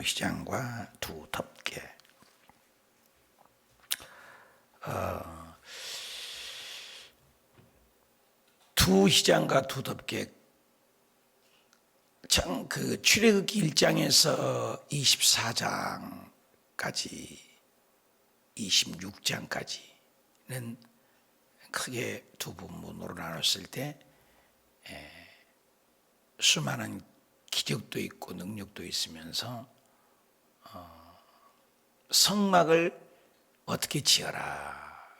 희장과 두 덮개. 두 희장과 두 덮개. 참 그 출애굽기 1장에서 24장까지 26장까지는 크게 두 부분으로 나눴을 때 수많은 기적도 있고 능력도 있으면서 성막을 어떻게 지어라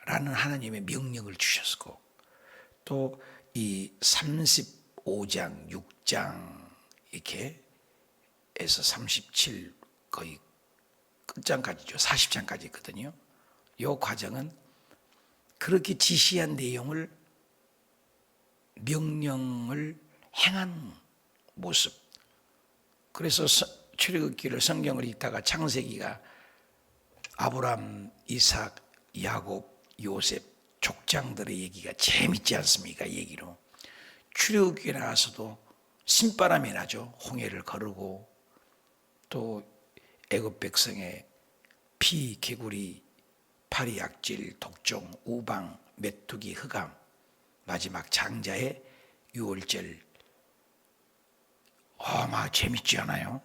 라는 하나님의 명령을 주셨고, 또 이 35장 6장 이렇게 해서 37 거의 끝장까지죠. 40장까지 있거든요. 이 과정은 그렇게 지시한 내용을 명령을 행한 모습. 그래서 출애굽기를 성경을 읽다가 창세기가 아브람, 이삭, 야곱, 요셉 족장들의 얘기가 재밌지 않습니까? 얘기로 출애굽기에 나와서도 신바람이 나죠. 홍해를 거르고, 또 애굽 백성의 피, 개구리, 파리, 약질, 독종, 우방, 메뚜기, 흑암, 마지막 장자의 유월절. 막 재밌지 않아요?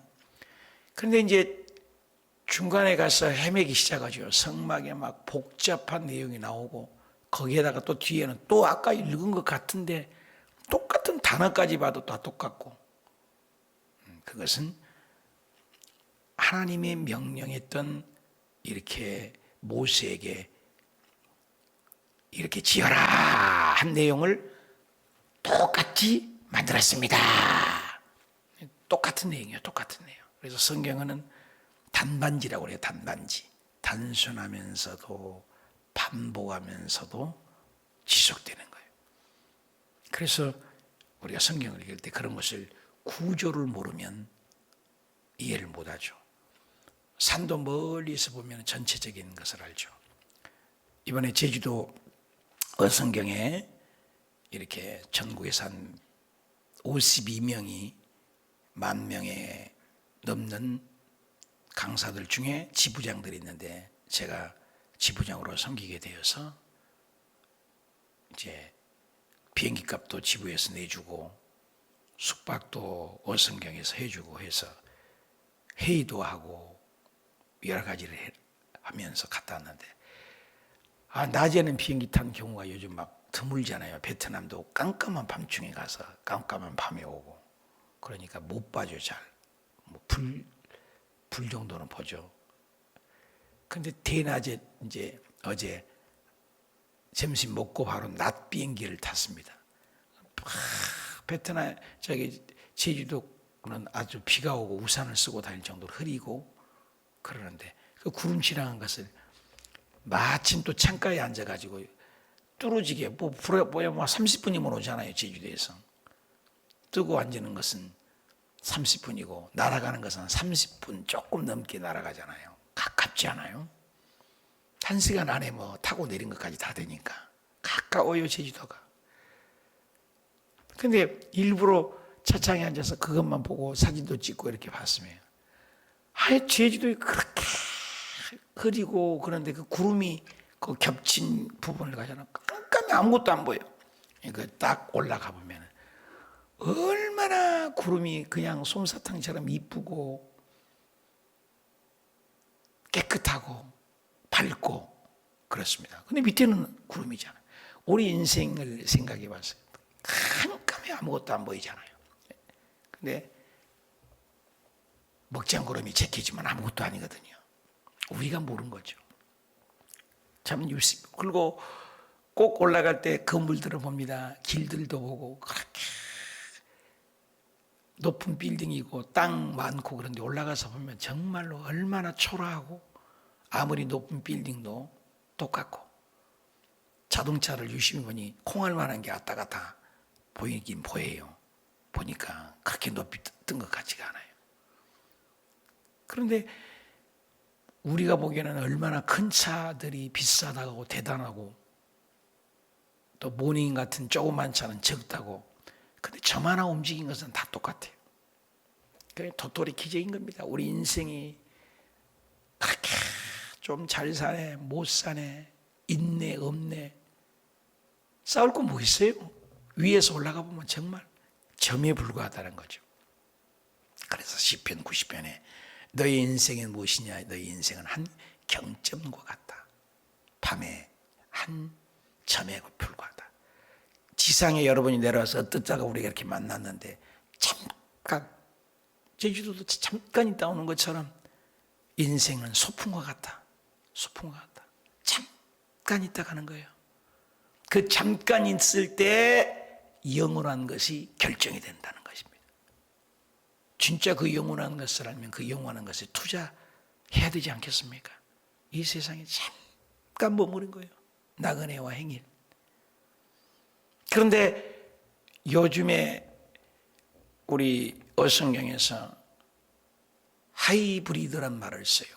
그런데 이제 중간에 가서 헤매기 시작하죠. 성막에 막 복잡한 내용이 나오고, 거기에다가 또 뒤에는 또 아까 읽은 것 같은데 똑같은 단어까지 봐도 다 똑같고, 그것은 하나님의 명령했던 이렇게 모세에게 이렇게 지어라 한 내용을 똑같이 만들었습니다. 똑같은 내용이에요. 똑같은 내용. 그래서 성경은 단반지라고 해요. 단반지. 단순하면서도 반복하면서도 지속되는 거예요. 그래서 우리가 성경을 읽을 때 그런 것을 구조를 모르면 이해를 못하죠. 산도 멀리서 보면 전체적인 것을 알죠. 이번에 제주도 어성경에 이렇게 전국에서 한 52명이 10,000명에 넘는 강사들 중에 지부장들이 있는데, 제가 지부장으로 섬기게 되어서 이제 비행기 값도 지부에서 내주고 숙박도 어성경에서 해주고 해서 회의도 하고 여러 가지를 하면서 갔다 왔는데, 낮에는 비행기 탄 경우가 요즘 막 드물잖아요. 베트남도 깜깜한 밤중에 가서 깜깜한 밤에 오고, 그러니까 못 봐줘 잘. 뭐 불 정도는 보죠. 근데 대낮에 이제 어제 점심 먹고 바로 낮 비행기를 탔습니다. 베트남 제주도는 아주 비가 오고 우산을 쓰고 다닐 정도로 흐리고 그러는데, 그 구름 지나간 것을 마침 또 창가에 앉아가지고 뚫어지게 뭐야 30분이면 오잖아요. 제주도에서 뜨고 앉는 것은 30분이고 날아가는 것은 30분 조금 넘게 날아가잖아요. 가깝지 않아요? 1시간 안에 뭐 타고 내린 것까지 다 되니까 가까워요, 제주도가. 근데 일부러 차창에 앉아서 그것만 보고 사진도 찍고 이렇게 봤으면, 제주도에 그렇게 흐리고 그런데 그 구름이 그 겹친 부분을 가잖아. 깜깜이 아무것도 안 보여. 이거 딱 올라가 보면 얼마나 구름이 그냥 솜사탕처럼 이쁘고 깨끗하고 밝고 그렇습니다. 근데 밑에는 구름이잖아요. 우리 인생을 생각해 봤어요. 깜깜해 아무것도 안 보이잖아요. 근데 먹장구름이 제끼지만 아무것도 아니거든요. 우리가 모르는 거죠. 참 유심. 그리고 꼭 올라갈 때 건물들을 봅니다. 길들도 보고 그렇게 높은 빌딩이고 땅 많고 그런데 올라가서 보면 정말로 얼마나 초라하고, 아무리 높은 빌딩도 똑같고, 자동차를 유심히 보니 콩알만한 게 왔다 갔다 보이긴 보여요. 보니까 그렇게 높이 뜬 것 같지가 않아요. 그런데 우리가 보기에는 얼마나 큰 차들이 비싸다고 대단하고, 또 모닝 같은 조그만 차는 적다고, 근데 저만 하나 움직인 것은 다 똑같아요. 그게 도토리 기적인 겁니다. 우리 인생이 그렇게 좀 잘 사네, 못 사네, 있네, 없네. 싸울 거 뭐 있어요? 위에서 올라가 보면 정말 점에 불과하다는 거죠. 그래서 시편 90편에 너희 인생은 무엇이냐? 너희 인생은 한 경점과 같다. 밤에 한 점에 불과하다. 지상에 여러분이 내려와서 어떤 자가 우리가 이렇게 만났는데 잠깐, 제주도도 잠깐 있다 오는 것처럼 인생은 소풍과 같다. 소풍과 같다. 잠깐 있다 가는 거예요. 그 잠깐 있을 때 영원한 것이 결정이 된다는 것입니다. 진짜 그 영원한 것을 알면 그 영원한 것에 투자해야 되지 않겠습니까? 이 세상에 잠깐 머무른 거예요. 나그네와 행인. 그런데 요즘에 우리 어성경에서 하이브리드란 말을 써요.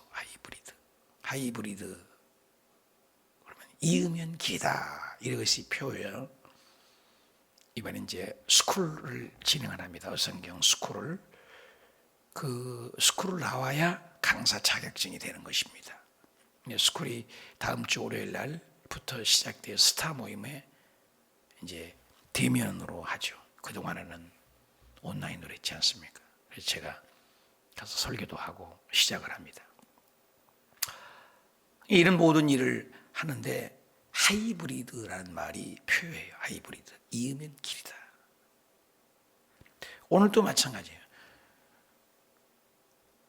하이브리드. 그러면 이으면 길이다. 이것이 표예요. 이번에 이제 스쿨을 진행합니다. 어성경 스쿨을. 그 스쿨을 나와야 강사 자격증이 되는 것입니다. 스쿨이 다음 주 월요일 날부터 시작되어 스타 모임에 이제 대면으로 하죠. 그동안에는 온라인으로 했지 않습니까? 그래서 제가 가서 설교도 하고 시작을 합니다. 이런 모든 일을 하는데 하이브리드라는 말이 표예요. 하이브리드. 이으면 길이다. 오늘도 마찬가지예요.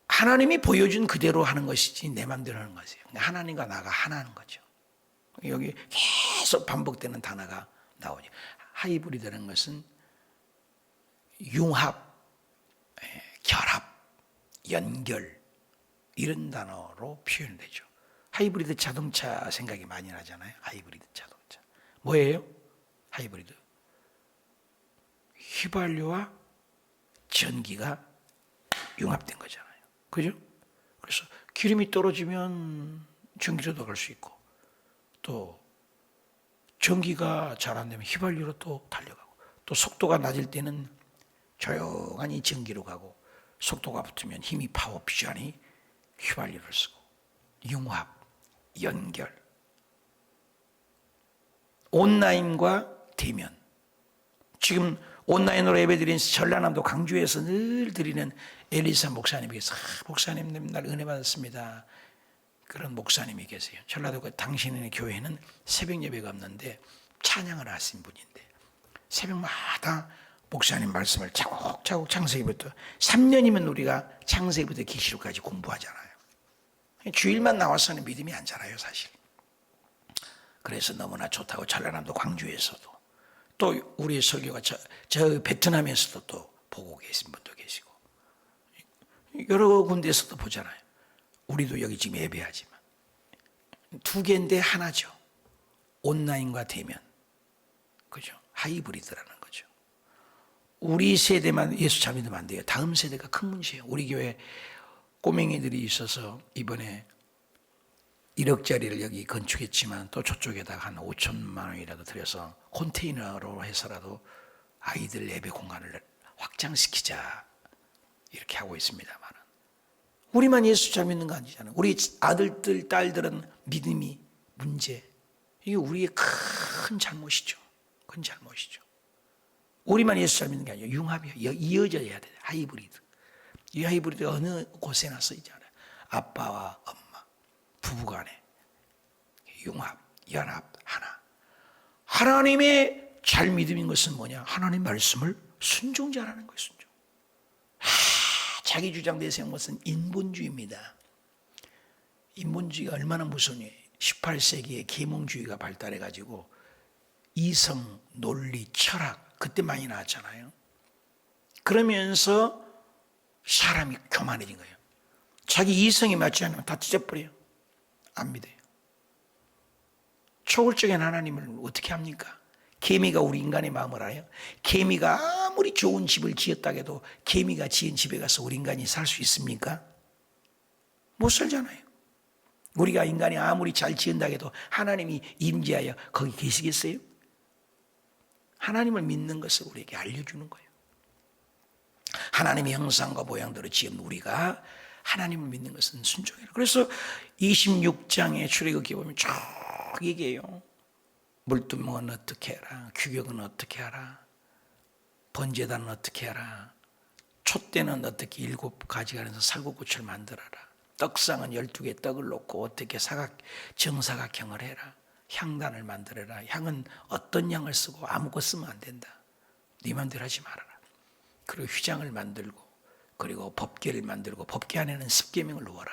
하나님이 보여준 그대로 하는 것이지 내 마음대로 하는 것이에요. 하나님과 나가 하나인 거죠. 여기 계속 반복되는 단어가 나오죠. 하이브리드라는 것은 융합, 결합, 연결 이런 단어로 표현되죠. 하이브리드 자동차 생각이 많이 나잖아요. 하이브리드 자동차. 뭐예요? 하이브리드. 휘발유와 전기가 융합된 거잖아요. 그죠? 그래서 기름이 떨어지면 전기로도 갈 수 있고 또 전기가 잘 안 되면 휘발유로 또 달려가고 또 속도가 낮을 때는 조용하니 전기로 가고 속도가 붙으면 힘이 파워 필요하니 휘발유를 쓰고 융합, 연결 온라인과 대면 지금 온라인으로 예배드리는 전라남도 광주에서 늘 드리는 엘리사 목사님께서 목사님 맨날 은혜 받았습니다. 그런 목사님이 계세요. 전라도 당신의 교회는 새벽 예배가 없는데 찬양을 하신 분인데 새벽마다 목사님 말씀을 차곡차곡 창세기부터 3년이면 우리가 창세기부터 계시록까지 공부하잖아요. 주일만 나와서는 믿음이 안 자라요 사실. 그래서 너무나 좋다고 전라남도 광주에서도 또 우리 설교가 저 베트남에서도 또 보고 계신 분도 계시고 여러 군데에서도 보잖아요. 우리도 여기 지금 예배하지만 두 개인데 하나죠. 온라인과 대면. 그죠? 하이브리드라는 거죠. 우리 세대만 예수 잘 믿으면 안 돼요. 다음 세대가 큰 문제예요. 우리 교회 꼬맹이들이 있어서 이번에 1억짜리를 여기 건축했지만 또 저쪽에다가 한 5천만 원이라도 들여서 컨테이너로 해서라도 아이들 예배 공간을 확장시키자 이렇게 하고 있습니다만 우리만 예수 잘 믿는 거 아니잖아요. 우리 아들들 딸들은 믿음이 문제. 이게 우리의 큰 잘못이죠. 큰 잘못이죠. 우리만 예수 잘 믿는 게 아니에요. 융합이에요. 이어져야 돼요. 하이브리드. 이 하이브리드 어느 곳에나 쓰이잖아요. 아빠와 엄마, 부부간에 융합, 연합, 하나. 하나님의 잘 믿음인 것은 뭐냐? 하나님 말씀을 순종자라는 거예요. 순종. 자기 주장 내세운 것은 인본주의입니다. 인본주의가 얼마나 무서워요. 18세기에 계몽주의가 발달해가지고 이성, 논리, 철학 그때 많이 나왔잖아요. 그러면서 사람이 교만해진 거예요. 자기 이성이 맞지 않으면 다 찢어버려요. 안 믿어요. 초월적인 하나님을 어떻게 합니까? 개미가 우리 인간의 마음을 알아요? 개미가 아무리 좋은 집을 지었다 해도 개미가 지은 집에 가서 우리 인간이 살 수 있습니까? 못 살잖아요. 우리가 인간이 아무리 잘 지은다 해도 하나님이 임재하여 거기 계시겠어요? 하나님을 믿는 것을 우리에게 알려주는 거예요. 하나님의 형상과 모양대로 지은 우리가 하나님을 믿는 것은 순종이라. 그래서 26장의 출애굽기 보면 쭉 얘기해요. 물두멍은 어떻게 해라, 규격은 어떻게 하라, 번제단은 어떻게 하라, 촛대는 어떻게 7가지가 해서 살구꽃을 만들어라, 떡상은 12개 떡을 놓고 어떻게 정사각형을 해라, 향단을 만들어라. 향은 어떤 향을 쓰고 아무것도 쓰면 안 된다. 네 맘대로 하지 말아라. 그리고 휘장을 만들고, 그리고 법궤를 만들고, 법궤 안에는 십계명을 넣어라.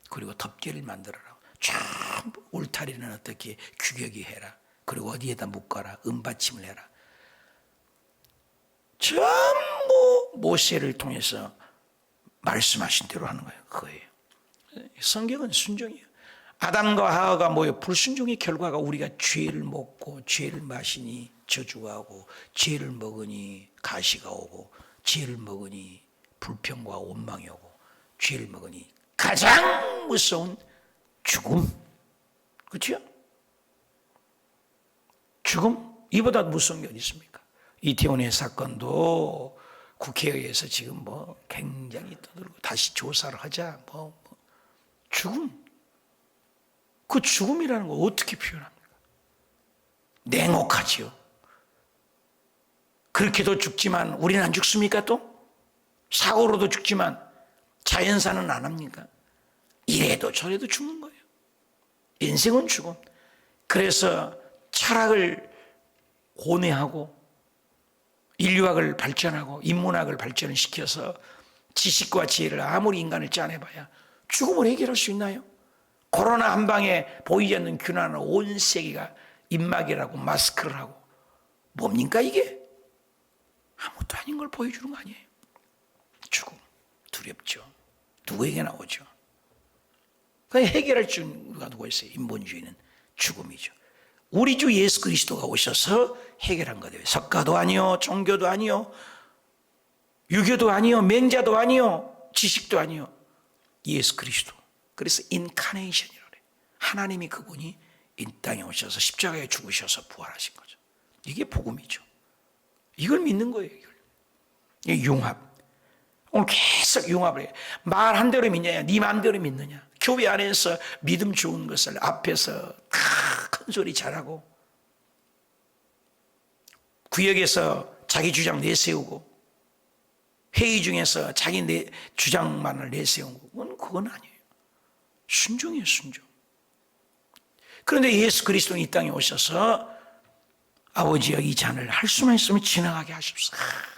그리고 덮개를 만들어라. 참 울타리는 어떻게 규격이 해라. 그리고 어디에다 묶어라. 은받침을 해라. 전부 모세를 통해서 말씀하신 대로 하는 거예요. 그거예요. 성경은 순종이에요. 아담과 하와가 모여 불순종의 결과가 우리가 죄를 먹고 죄를 마시니 저주가 오고, 죄를 먹으니 가시가 오고, 죄를 먹으니 불평과 원망이 오고, 죄를 먹으니 가장 무서운 죽음. 그렇죠? 죽음? 이보다 무서운 게 어디 있습니까? 이태원의 사건도 국회의회에서 지금 굉장히 떠들고 다시 조사를 하자. 죽음. 그 죽음이라는 거 어떻게 표현합니까? 냉혹하지요. 그렇게도 죽지만 우리는 안 죽습니까 또? 사고로도 죽지만 자연사는 안 합니까? 이래도 저래도 죽는 거예요. 인생은 죽음. 그래서 철학을 고뇌하고 인류학을 발전하고 인문학을 발전시켜서 지식과 지혜를 아무리 인간을 짜내봐야 죽음을 해결할 수 있나요? 코로나 한 방에 보이지 않는 균화는 온 세계가 입막이라고 마스크를 하고, 뭡니까 이게? 아무것도 아닌 걸 보여주는 거 아니에요. 죽음 두렵죠. 누구에게 나오죠. 해결할 줄가 누가 있어요? 인본주의는 죽음이죠. 우리 주 예수 그리스도가 오셔서 해결한 거예요. 석가도 아니요, 종교도 아니요, 유교도 아니요, 맹자도 아니요, 지식도 아니요, 예수 그리스도. 그래서 인카네이션이라고 해요. 하나님이 그분이 이 땅에 오셔서 십자가에 죽으셔서 부활하신 거죠. 이게 복음이죠. 이걸 믿는 거예요. 이게 융합. 오늘 계속 융합을 해요. 말 한 대로 믿느냐, 네 마음대로 믿느냐. 교회 안에서 믿음 좋은 것을 앞에서 큰 소리 잘하고, 구역에서 자기 주장 내세우고, 회의 중에서 자기 주장만을 내세우고, 그건 아니에요. 순종이에요, 순종. 그런데 예수 그리스도는 이 땅에 오셔서 아버지여 이 잔을 할 수만 있으면 지나가게 하십시오.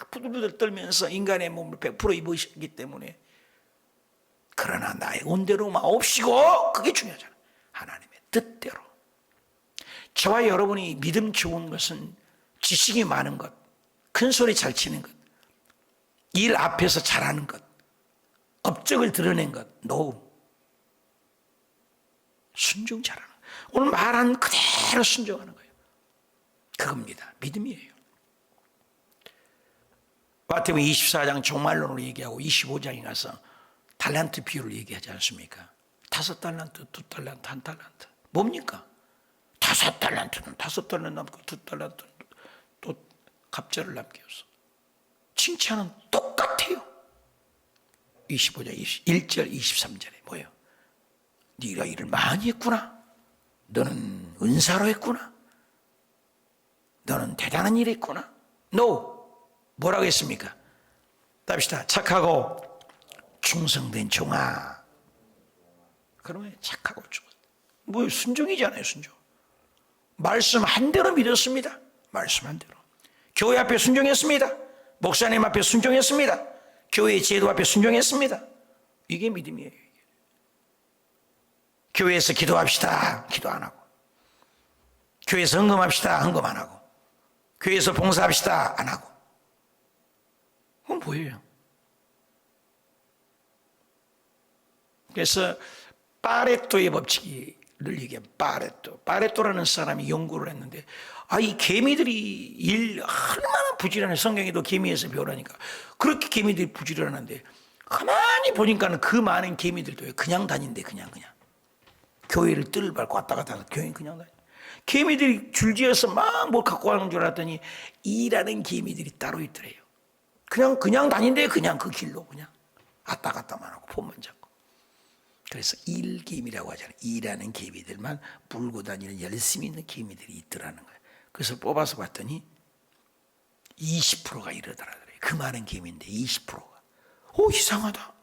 부들부들 떨면서 인간의 몸을 100% 입으셨기 때문에, 그러나 나의 온대로 마옵시고, 그게 중요하잖아요. 하나님의 뜻대로. 저와 여러분이 믿음 좋은 것은 지식이 많은 것, 큰 소리 잘 치는 것, 일 앞에서 잘하는 것, 업적을 드러낸 것, no. 순종 잘하는 것. 오늘 말한 그대로 순종하는 거예요. 그겁니다. 믿음이에요. 마태복음 24장 종말론으로 얘기하고 25장에 가서 달란트 비유를 얘기하지 않습니까? 5달란트, 2달란트, 1달란트. 뭡니까? 5달란트는 5달란트 남고 2달란트는 또 갑절을 남겼어. 칭찬은 똑같아요. 25장 1절 23절에 뭐예요? 네가 일을 많이 했구나. 너는 은사로 했구나. 너는 대단한 일 했구나. No. 뭐라고 했습니까? 답시다. 착하고 충성된 종아. 그러면 착하고 충성. 순종이잖아요, 순종. 말씀 한 대로 믿었습니다. 말씀 한 대로. 교회 앞에 순종했습니다. 목사님 앞에 순종했습니다. 교회의 제도 앞에 순종했습니다. 이게 믿음이에요. 교회에서 기도합시다. 기도 안 하고. 교회에서 헌금합시다. 헌금 안 하고. 교회에서 봉사합시다. 안 하고. 그건 뭐예요? 그래서 파레토의 법칙을 얘기해. 파레토라는 사람이 연구를 했는데, 이 개미들이 일 얼마나 부지런해. 성경에도 개미에서 배우라니까. 그렇게 개미들이 부지런한데, 가만히 보니까는 그 많은 개미들도 그냥 다닌대, 그냥. 교회를 뜰 밟고 왔다 갔다 하고 교회 그냥 다녀. 개미들이 줄지어서 막 뭘 갖고 가는 줄 알았더니 일하는 개미들이 따로 있더래요. 그냥 다닌대. 그냥 그 길로 그냥 왔다 갔다만 하고 폰만 잡고. 그래서 일개미라고 하잖아요. 일하는 개미들만 물고 다니는 열심히 있는 개미들이 있더라는 거예요. 그래서 뽑아서 봤더니 20%가 이러더라고요. 그 많은 개미인데 20%가. 이상하다.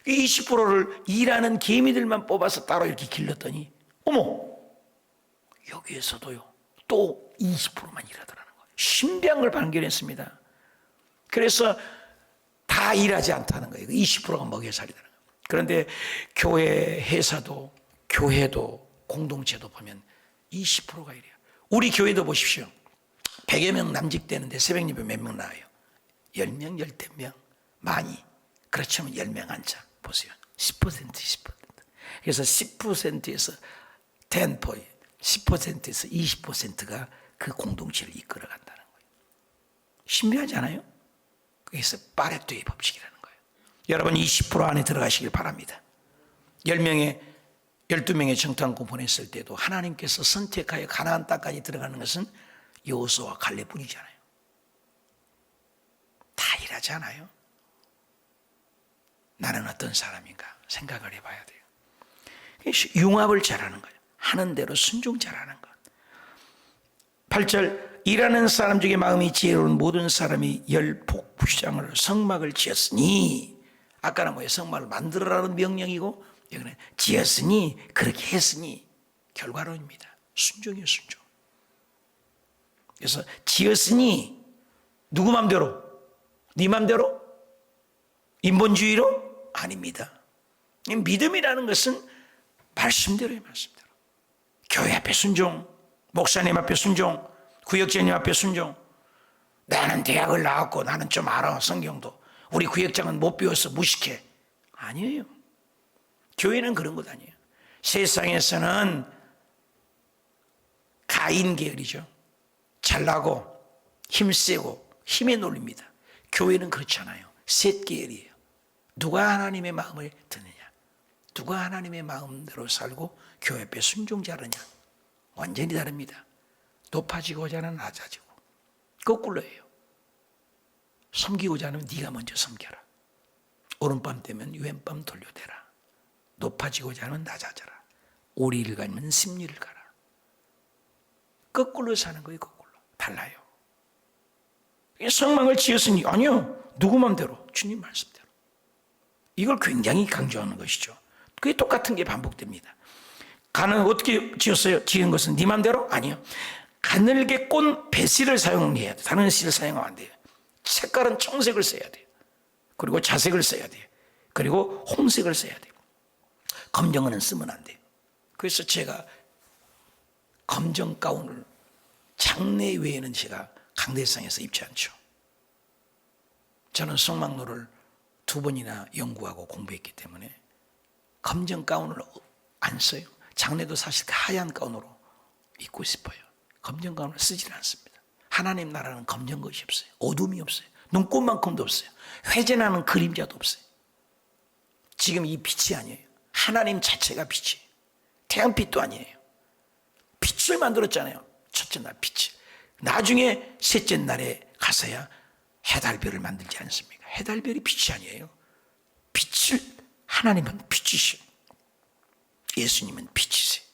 20%를 일하는 개미들만 뽑아서 따로 이렇게 길렀더니 어머, 여기에서도요 또 20%만 일하더라는 거예요. 신비한 걸 발견했습니다. 그래서 다 일하지 않다는 거예요. 20%가 먹여 살리더라는 거예요. 그런데 교회, 회사도, 교회도, 공동체도 보면 20%가 이래요. 우리 교회도 보십시오. 100여 명 남직되는데 새벽 예배 몇 명 나와요? 10명, 10명, 많이. 그렇지만 10명 앉아. 보세요. 10%, 10%. 그래서 10%에서 10%, 10%에서 20%가 그 공동체를 이끌어 간다는 거예요. 신비하지 않아요? 그래서 파레토의 법칙이라는 거예요. 여러분 20% 안에 들어가시길 바랍니다. 10명의 12명의 정탐꾼 보냈을 때도 하나님께서 선택하여 가나안 땅까지 들어가는 것은 여호수아와 갈렙뿐이잖아요. 다 일하지 않아요? 나는 어떤 사람인가 생각을 해봐야 돼요. 융합을 잘하는 거예요. 하는 대로 순종 잘하는 것. 8절 일하는 사람 중에 마음이 지혜로운 모든 사람이 열폭부장을 성막을 지었으니, 아까는 뭐예요? 성막을 만들어라는 명령이고 여기는 지었으니, 그렇게 했으니, 결과론입니다. 순종이에요, 순종. 그래서 지었으니 누구 맘대로? 네 맘대로? 인본주의로? 아닙니다. 믿음이라는 것은 말씀대로의 말씀대로. 교회 앞에 순종, 목사님 앞에 순종, 구역장님 앞에 순종. 나는 대학을 나왔고 나는 좀 알아, 성경도. 우리 구역장은 못 배워서 무식해. 아니에요. 교회는 그런 것 아니에요. 세상에서는 가인 계열이죠. 잘나고 힘세고 힘에 놀립니다. 교회는 그렇지 않아요. 셋 계열이에요. 누가 하나님의 마음을 듣느냐, 누가 하나님의 마음대로 살고 교회 앞에 순종자르냐, 완전히 다릅니다. 높아지고자 하는 낮아지고, 거꾸로예요. 섬기고자 하면 네가 먼저 섬겨라. 오른밤 되면 왼밤 돌려대라. 높아지고자 하면 낮아져라. 오리를 가면 심리를 가라. 거꾸로 사는 거예요. 거꾸로. 달라요. 성막을 지었으니, 아니요, 누구 맘대로? 주님 말씀대로. 이걸 굉장히 강조하는 것이죠. 그게 똑같은 게 반복됩니다. 간은 어떻게 지었어요? 지은 것은 네 맘대로? 아니요. 가늘게 꼰 배실을 사용해야 돼. 다른 실을 사용하면 안 돼요. 색깔은 청색을 써야 돼요. 그리고 자색을 써야 돼요. 그리고 홍색을 써야 돼요. 검정은 쓰면 안 돼요. 그래서 제가 검정 가운을 장례 외에는 제가 강대상에서 입지 않죠. 저는 성막로를 2번이나 연구하고 공부했기 때문에 검정 가운을 안 써요. 장례도 사실 하얀 가운으로 입고 싶어요. 검정 가운을 쓰질 않습니다. 하나님 나라는 검정 것이 없어요. 어둠이 없어요. 눈꽃만큼도 없어요. 회전하는 그림자도 없어요. 지금 이 빛이 아니에요. 하나님 자체가 빛이에요. 태양빛도 아니에요. 빛을 만들었잖아요. 첫째 날 빛을. 나중에 셋째 날에 가서야 해달별을 만들지 않습니까? 해달별이 빛이 아니에요. 빛을, 하나님은 빛이시오. 예수님은 빛이세요.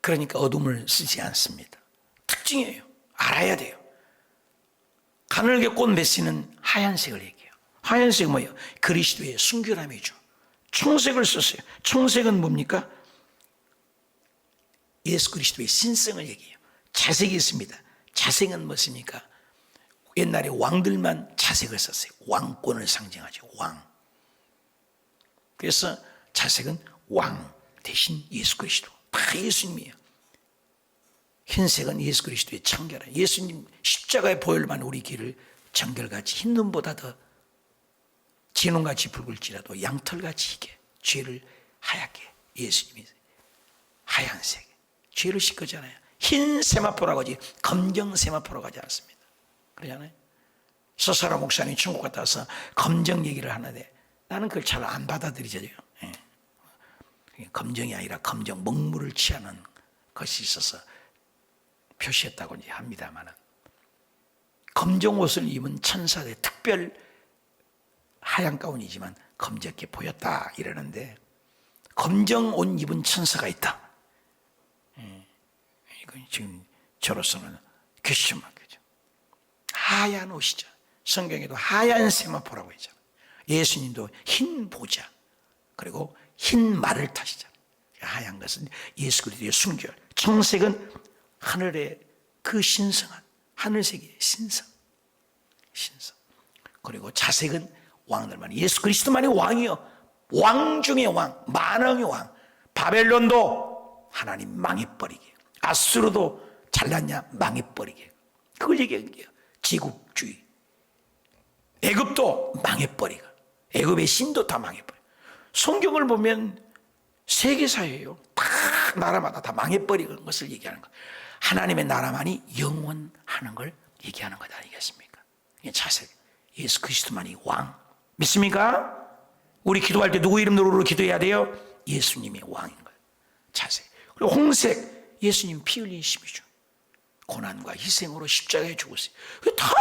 그러니까 어둠을 쓰지 않습니다. 특징이에요. 알아야 돼요. 가늘게 꼰 메시는 하얀색을 얘기해요. 하얀색은 뭐예요? 그리스도의 순결함이죠. 청색을 썼어요. 청색은 뭡니까? 예수 그리스도의 신성을 얘기해요. 자색이 있습니다. 자색은 무엇입니까? 옛날에 왕들만 자색을 썼어요. 왕권을 상징하죠. 왕. 그래서 자색은 왕 대신 예수 그리스도. 다 예수님이에요. 흰색은 예수 그리스도의 청결함. 예수님 십자가의 보혈만 우리 길을 정결같이 흰 눈보다 더 진홍같이 붉을지라도 양털같이 희게 죄를 하얗게, 예수님이 하얀색 죄를 씻거잖아요. 흰 세마포라고 하지 검정 세마포라고 하지 않습니다. 그러잖아요. 서사라 목사님이 중국 갔다 와서 검정 얘기를 하는데 나는 그걸 잘 안 받아들이죠. 예. 검정이 아니라 검정 먹물을 취하는 것이 있어서 표시했다고 합니다만, 검정 옷을 입은 천사들, 특별 하얀 가운이지만 검적게 보였다 이러는데, 검정 옷 입은 천사가 있다. 이건 지금 저로서는 퀘스천 마크죠. 하얀 옷이죠. 성경에도 하얀 세마포라고 했잖아요. 예수님도 흰 보좌, 그리고 흰 말을 타시잖아요. 하얀 것은 예수 그리스도의 순결, 청색은 하늘의 그 신성한 하늘색의 신성. 그리고 자색은 왕들만, 예수 그리스도만이 왕이요, 왕 중의 왕, 만왕의 왕. 바벨론도 하나님 망해버리게, 아수르도 잘났냐 망해버리게, 그걸 얘기한 거예요. 제국주의. 애굽도 망해버리고, 애굽의 신도 다 망해버려. 성경을 보면 세계사예요. 다 나라마다 다 망해버리는 것을 얘기하는 거예요. 하나님의 나라만이 영원하는 걸 얘기하는 것 아니겠습니까? 이게 자세. 예수 그리스도만이 왕. 믿습니까? 우리 기도할 때 누구 이름으로 기도해야 돼요? 예수님이 왕인 거예요. 자세. 그리고 홍색, 예수님 피 흘리심이죠. 고난과 희생으로 십자가에 죽었어요. 다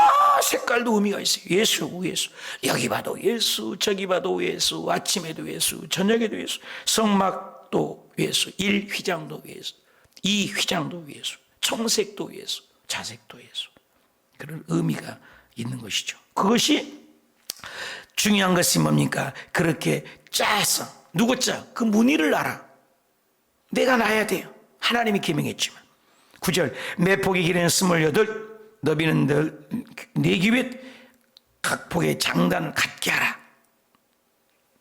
색깔도 의미가 있어요. 예수, 예수. 여기 봐도 예수, 저기 봐도 예수, 아침에도 예수, 저녁에도 예수, 성막도 예수, 1휘장도 예수, 2휘장도 예수, 청색도 예수, 자색도 예수. 그런 의미가 있는 것이죠. 그것이 중요한 것이 뭡니까? 그렇게 짜서, 누구 짜? 그 문의를 알아. 내가 나야 돼요. 하나님이 계명했지만. 9절, 매폭의 길이는 28, 너비는 4규빗, 각 폭의 장단을 같게 하라.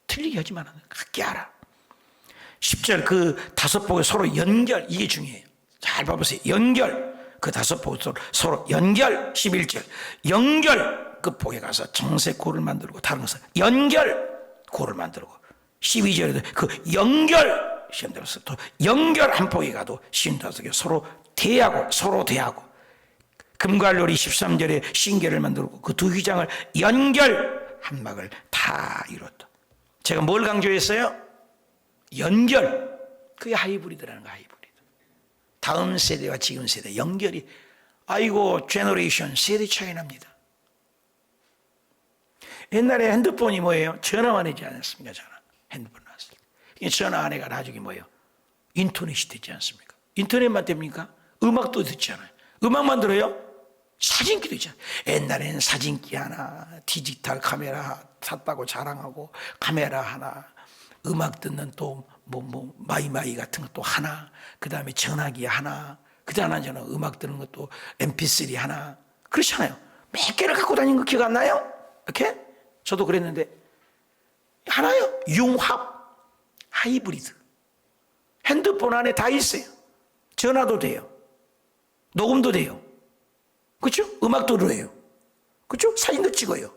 틀리게 하지 말아. 같게 하라. 10절, 그 5폭의 서로 연결, 이게 중요해요. 잘 봐보세요. 연결. 그 5폭의 서로 연결. 11절, 연결. 그 폭에 가서 정색 고를 만들고, 다른 것은 연결 고를 만들고, 12절에도 그 연결, 시험 들어서 또 연결 한 폭에 가도 55개 서로 대하고, 금관로리 13절에 신계를 만들고, 그 2휘장을 연결 한 막을 다 이뤘다. 제가 뭘 강조했어요? 연결. 그게 하이브리드라는 거. 하이브리드. 다음 세대와 지금 세대 연결이, 아이고 제너레이션 세대 차이 납니다. 옛날에 핸드폰이 뭐예요? 전화만 하지 않았습니까? 핸드폰 나왔을 때. 전화 안 해가 나중에 뭐예요? 인터넷이 되지 않습니까? 인터넷만 됩니까? 음악도 듣잖아요. 음악만 들어요? 사진기도 있잖아요. 옛날에는 사진기 하나, 디지털 카메라 샀다고 자랑하고, 카메라 하나, 음악 듣는 또 마이마이 같은 것도 하나, 그 다음에 전화기 하나, 그 다음에 저는 음악 듣는 것도 mp3 하나, 그렇잖아요. 몇 개를 갖고 다니는 거 기억 안 나요? 이렇게? 저도 그랬는데, 하나요? 융합, 하이브리드. 핸드폰 안에 다 있어요. 전화도 돼요. 녹음도 돼요. 그렇죠? 음악도 들어요. 그렇죠? 사진도 찍어요.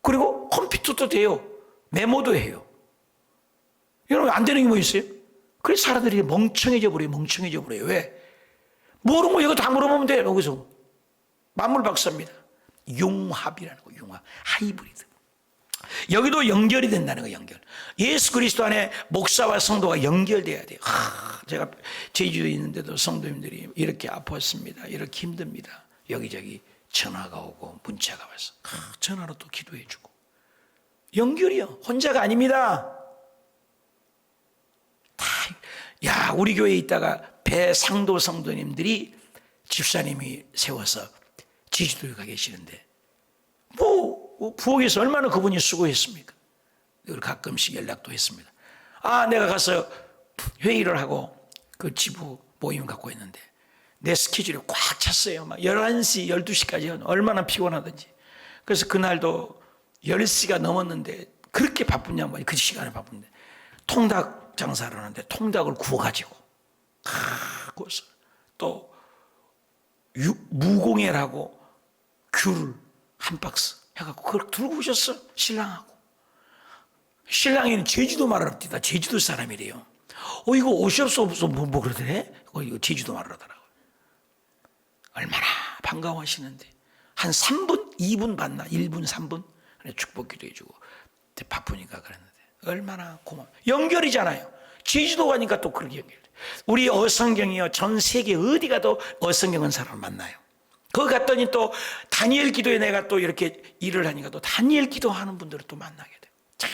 그리고 컴퓨터도 돼요. 메모도 해요. 여러분, 안 되는 게 뭐 있어요? 그래서 사람들이 멍청해져 버려요. 왜? 모르는 거 이거 다 물어보면 돼요. 여기서 만물박사입니다. 융합이라는 거, 융합, 하이브리드. 여기도 연결이 된다는 거. 연결. 예수 그리스도 안에 목사와 성도가 연결돼야 돼요. 제가 제주도에 있는데도 성도님들이 이렇게 아팠습니다, 이렇게 힘듭니다, 여기저기 전화가 오고 문자가 와서 전화로 또 기도해 주고. 연결이요. 혼자가 아닙니다. 야, 우리 교회에 있다가 배상도 성도님들이 집사님이 세워서 제주도에 가 계시는데, 부엌에서 얼마나 그분이 수고했습니까? 늘 가끔씩 연락도 했습니다. 내가 가서 회의를 하고 그 지부 모임 갖고 있는데 내 스케줄이 꽉 찼어요. 막 11시, 12시까지 얼마나 피곤하든지. 그래서 그날도 10시가 넘었는데 그렇게 바쁘냐 말이에요. 그 시간에 바쁜데 통닭 장사를 하는데 통닭을 구워가지고 구워서 또 무공예라고 귤을 한 박스 해갖고 그걸 들고 오셨어. 신랑하고. 신랑이는 제주도 말을 합니다. 제주도 사람이래요. 이거 옷이 없어 뭐 그러더래? 이거 제주도 말을 하더라고요. 얼마나 반가워하시는데 한 3분, 2분 봤나? 1분, 3분? 축복 기도해주고 바쁘니까 그랬는데 얼마나 고마워. 연결이잖아요. 제주도 가니까 또 그렇게 연결돼. 우리 어성경이요, 전 세계 어디 가도 어성경은 사람을 만나요. 거기 갔더니 또 다니엘 기도에 내가 또 이렇게 일을 하니까 또 다니엘 기도하는 분들을 또 만나게 돼요. 잘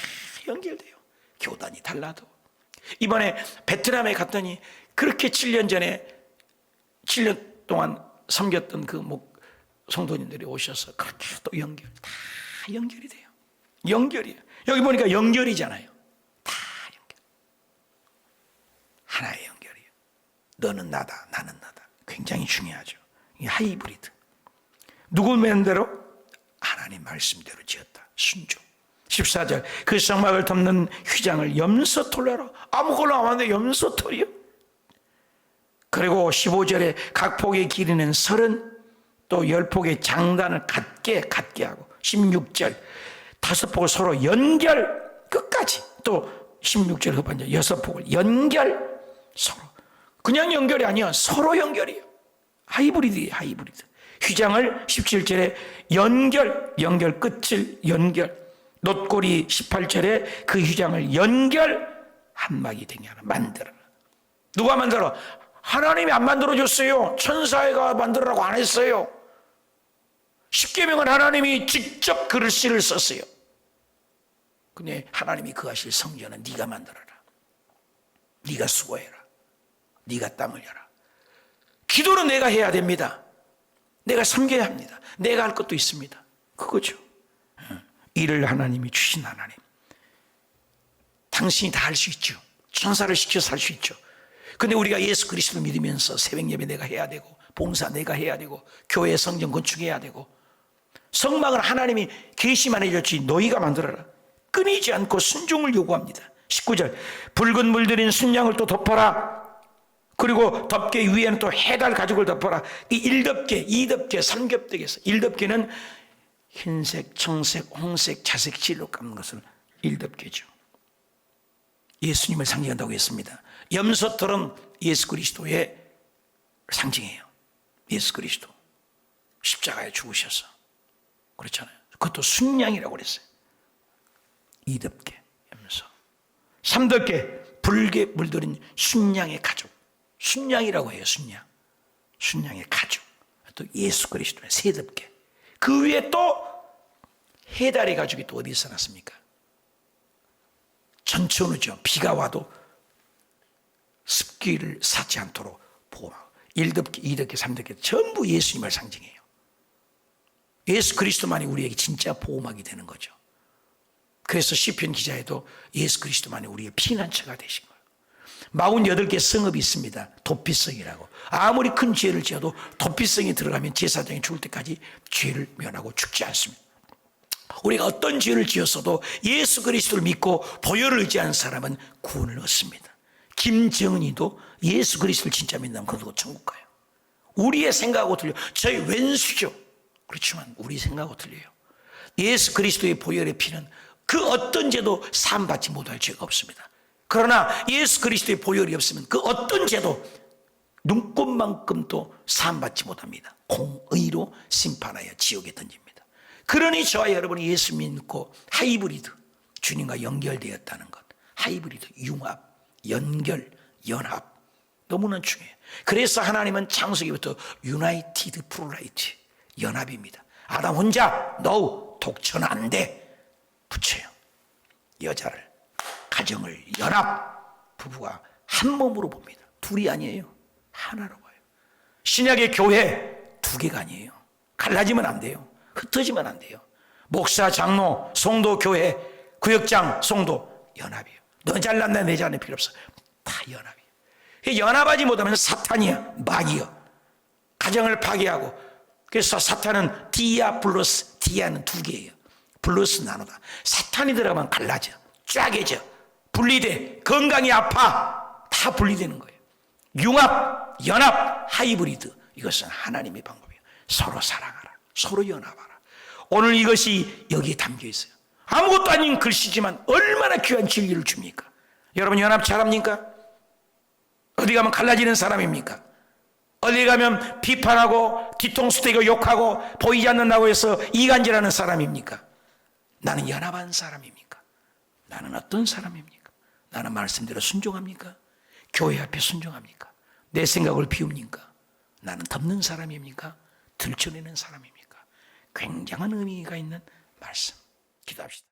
연결돼요. 교단이 달라도. 이번에 베트남에 갔더니 그렇게 7년 전에 7년 동안 섬겼던 그 성도님들이 오셔서 그렇게 또 다 연결이 돼요. 연결이에요. 여기 보니까 연결이잖아요. 다 연결. 하나의 연결이에요. 너는 나다, 나는 나다. 굉장히 중요하죠. 이 하이브리드. 누구 마음대로? 하나님 말씀대로 지었다. 순종. 14절 그 성막을 덮는 휘장을 염소털로 아무걸로 안 하는데 염소털이요. 그리고 15절에 각 폭의 길이는 30, 또 10폭의 장단을 같게 하고 16절 5폭을 서로 연결 끝까지, 또 16절 후반절 6폭을 연결 서로. 그냥 연결이 아니야. 서로 연결이에요. 하이브리드예요. 하이브리드. 휘장을 17절에 연결 끝을 연결. 놋골이 18절에 그 휘장을 연결 한막이 되게 하나 만들어라. 누가 만들어? 하나님이 안 만들어줬어요. 천사가 만들으라고 안 했어요. 십계명은 하나님이 직접 글씨를 썼어요. 근데 하나님이 그 하실 성전은 네가 만들어라. 네가 수고해라. 네가 땀 흘려라. 기도는 내가 해야 됩니다. 내가 섬겨야 합니다. 내가 할 것도 있습니다. 그거죠. 일을 하나님이 주신 하나님. 당신이 다 할 수 있죠. 천사를 시켜서 할 수 있죠. 근데 우리가 예수 그리스도를 믿으면서 새벽 예배 내가 해야 되고, 봉사 내가 해야 되고, 교회 성전 건축해야 되고, 성막은 하나님이 계시만 해줬지 너희가 만들어라. 끊이지 않고 순종을 요구합니다. 19절 붉은 물들인 순양을 또 덮어라. 그리고 덮개 위에는 또 해달 가죽을 덮어라. 이 1덮개, 2덮개, 3겹대에서 1덮개는 흰색, 청색, 홍색, 자색 실로 감는 것을 1덮개죠. 예수님을 상징한다고 했습니다. 염소털은 예수 그리스도의 상징이에요. 예수 그리스도 십자가에 죽으셔서 그렇잖아요. 그것도 순양이라고 그랬어요. 2덮개 염소. 3덮개 붉게 물들인 순양의 가죽. 순양이라고 해요. 순양의 가죽. 또 예수 그리스도의 3덮개. 그 위에 또 해달의 가죽이 또 어디서 났습니까? 전천후죠. 비가 와도 습기를 사지 않도록 보호하고 1덮개, 2덮개, 3덮개 전부 예수님을 상징해요. 예수 그리스도만이 우리에게 진짜 보호막이 되는 거죠. 그래서 시편 기자에도 예수 그리스도만이 우리의 피난처가 되신 거예요. 48개 성읍이 있습니다. 도피성이라고. 아무리 큰 죄를 지어도 도피성이 들어가면 제사장이 죽을 때까지 죄를 면하고 죽지 않습니다. 우리가 어떤 죄를 지었어도 예수 그리스도를 믿고 보혈을 의지하는 사람은 구원을 얻습니다. 김정은이도 예수 그리스도를 진짜 믿는 그도 천국 가요. 우리의 생각하고 틀려. 저희 왼수죠. 그렇지만 우리 생각하고 틀려요. 예수 그리스도의 보혈의 피는 그 어떤 죄도 사함받지 못할 죄가 없습니다. 그러나 예수 그리스도의 보혈이 없으면 그 어떤 죄도 눈곱만큼도 사함받지 못합니다. 공의로 심판하여 지옥에 던집니다. 그러니 저와 여러분이 예수 믿고 하이브리드, 주님과 연결되었다는 것. 하이브리드, 융합, 연결, 연합 너무나 중요해요. 그래서 하나님은 창세기부터 유나이티드 플루라이티, 연합입니다. 아담 혼자 no, 독처는 안 돼. 붙여요. 여자를, 가정을 연합, 부부가 한 몸으로 봅니다. 둘이 아니에요. 하나로 봐요. 신약의 교회 2개가 아니에요. 갈라지면 안 돼요. 흩어지면 안 돼요. 목사, 장로, 성도, 교회, 구역장, 성도 연합이에요. 너 잘났네, 내 잘났네 필요 없어. 다 연합이에요. 연합하지 못하면 사탄이야, 마귀야. 가정을 파괴하고. 그래서 사탄은 디아 플러스 디아는 2개예요. 플러스 나누다. 사탄이 들어가면 갈라져, 쫙해져, 분리돼, 건강이 아파. 다 분리되는 거예요. 융합, 연합, 하이브리드. 이것은 하나님의 방법이에요. 서로 사랑하라, 서로 연합하라. 오늘 이것이 여기에 담겨 있어요. 아무것도 아닌 글씨지만 얼마나 귀한 진리를 줍니까? 여러분 연합 잘합니까? 어디 가면 갈라지는 사람입니까? 어디 가면 비판하고 뒤통수 대고 욕하고 보이지 않는다고 해서 이간질하는 사람입니까? 나는 연합한 사람입니까? 나는 어떤 사람입니까? 나는 말씀대로 순종합니까? 교회 앞에 순종합니까? 내 생각을 비웁니까? 나는 덮는 사람입니까? 들춰내는 사람입니까? 굉장한 의미가 있는 말씀. 기도합시다.